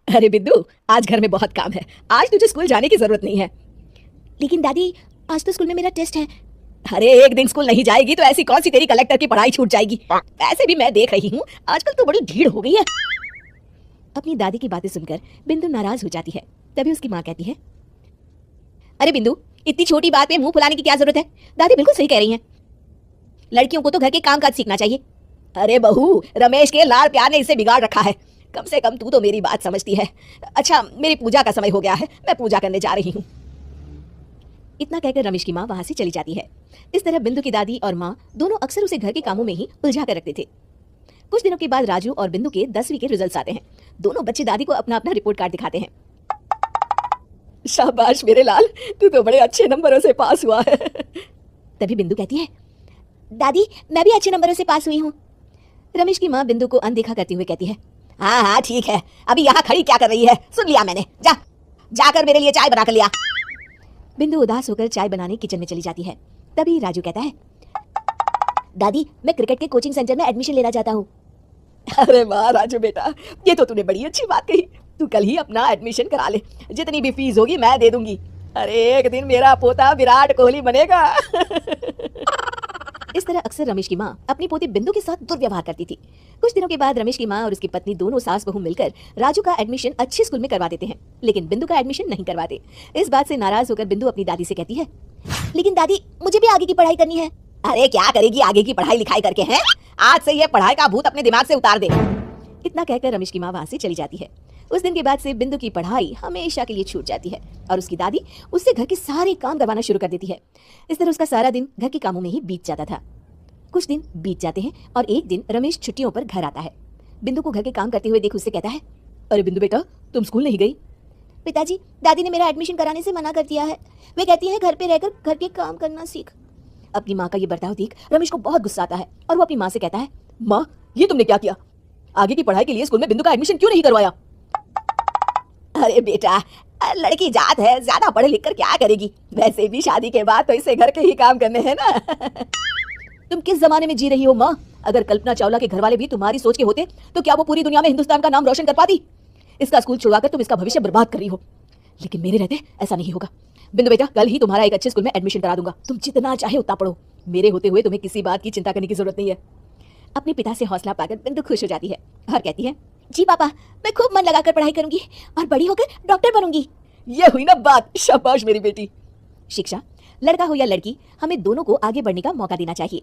अरे बिंदु, आज घर में बहुत काम है। आज तुझे स्कूल जाने की जरूरत नहीं है। लेकिन दादी, आज तो स्कूल में मेरा टेस्ट है। अरे एक दिन स्कूल नहीं जाएगी तो ऐसी कौन सी तेरी कलेक्टर की पढ़ाई छूट जाएगी। वैसे भी मैं देख रही हूँ आजकल तो बड़ी भीड़ हो गई है। अपनी दादी की बातें सुनकर बिंदु नाराज हो जाती है। तभी उसकी माँ कहती है, अरे बिंदु, इतनी छोटी बात में मुंह फुलाने की क्या जरूरत है। दादी बिल्कुल सही कह रही हैं। लड़कियों को तो घर के काम काज सीखना चाहिए। अरे बहू, रमेश के लाड़ प्यार ने इसे बिगाड़ रखा है। कम से कम तू तो मेरी बात समझती है। अच्छा, मेरी पूजा का समय हो गया है, मैं पूजा करने जा रही हूँ। इतना कहकर रमेश की माँ वहां से चली जाती है। इस तरह बिंदु की दादी और माँ दोनों अक्सर उसे घर के कामों में ही उलझा कर रखते थे। कुछ दिनों के बाद राजू और बिंदु के 10वीं के रिजल्ट्स आते हैं। दोनों बच्चे दादी को अपना अपना रिपोर्ट कार्ड दिखाते हैं। शाबाश मेरे लाल, तू तो बड़े अच्छे नंबरों से पास हुआ है। तभी बिंदु कहती है, दादी मैं भी अच्छे नंबरों से पास हुई हूँ। रमेश की माँ बिंदु को अनदेखा करते हुए कहती है, हाँ हाँ ठीक है, अभी यहाँ खड़ी क्या कर रही है, सुन लिया मैंने। जाकर मेरे लिए चाय बना कर लिया। बिंदु उदास होकर चाय बनाने किचन में चली जाती है। तभी राजू कहता है, दादी मैं क्रिकेट के कोचिंग सेंटर में एडमिशन लेना चाहता हूँ। अरे वाह राजू बेटा, ये तो तूने बड़ी अच्छी बात कही। तू कल ही अपना एडमिशन करा ले, जितनी भी फीस होगी मैं दे दूंगी। अरे एक दिन मेरा पोता विराट कोहली बनेगा। इस तरह अक्सर रमेश की माँ अपनी पोती बिंदु के साथ दुर्व्यवहार करती थी। कुछ दिनों के बाद रमेश की माँ और उसकी पत्नी दोनों सास बहू मिलकर राजू का एडमिशन अच्छे स्कूल में करवा देते हैं, लेकिन बिंदु का एडमिशन नहीं करवाते। इस बात से नाराज होकर बिंदु अपनी दादी से कहती है, लेकिन दादी मुझे भी आगे की पढ़ाई करनी है। अरे क्या करेगी आगे की पढ़ाई लिखाई करके, हैं? आज से ये पढ़ाई का भूत अपने दिमाग से उतार दे। इतना कहकर रमेश की माँ वहां से चली जाती है। उस दिन के बाद से बिंदु की पढ़ाई हमेशा के लिए छूट जाती है और उसकी दादी उससे घर के सारे काम करवाना शुरू कर देती है। इस तरह उसका सारा दिन घर के कामों में ही बीत जाता था। कुछ दिन बीत जाते हैं और एक दिन रमेश छुट्टियों पर घर आता है। बिंदु को घर के काम करते हुए देख उससे कहता है, अरे बिंदु बेटा, तुम स्कूल नहीं गई? पिताजी, दादी ने मेरा एडमिशन कराने से मना कर दिया है। वे कहती है घर पे रहकर घर के काम करना सीख। अपनी माँ का ये बर्ताव देख रमेश को बहुत गुस्सा आता है और वो अपनी माँ से कहता है, माँ ये तुमने क्या किया? आगे की पढ़ाई के लिए स्कूल में बिंदु का एडमिशन क्यों नहीं करवाया? अरे बेटा, लड़की जात है, ज्यादा पढ़ लिख कर क्या करेगी? वैसे भी शादी के बाद तो इसे घर के ही काम करने हैं ना। तुम किस जमाने में जी रही हो माँ? अगर कल्पना चावला के घर वाले भी तुम्हारी सोच के होते तो क्या वो पूरी दुनिया में हिंदुस्तान का नाम रोशन कर पाती? इसका स्कूल छुड़वाकर तुम इसका भविष्य बर्बाद कर रही हो, लेकिन मेरे रहते ऐसा नहीं होगा। बिंदु बेटा, कल ही तुम्हारा एक अच्छे स्कूल में एडमिशन करा दूंगा। तुम जितना चाहे उतना पढ़ो, मेरे होते हुए तुम्हें किसी बात की चिंता करने की जरूरत नहीं है। अपने पिता से हौसला पाकर बिंदु खुश हो जाती है और कहती है, जी पापा, मैं खूब मन लगाकर पढ़ाई करूंगी और बड़ी होकर डॉक्टर बनूंगी। ये हुई ना बात, शाबाश मेरी बेटी। शिक्षा, लड़का हो या लड़की, हमें दोनों को आगे बढ़ने का मौका देना चाहिए।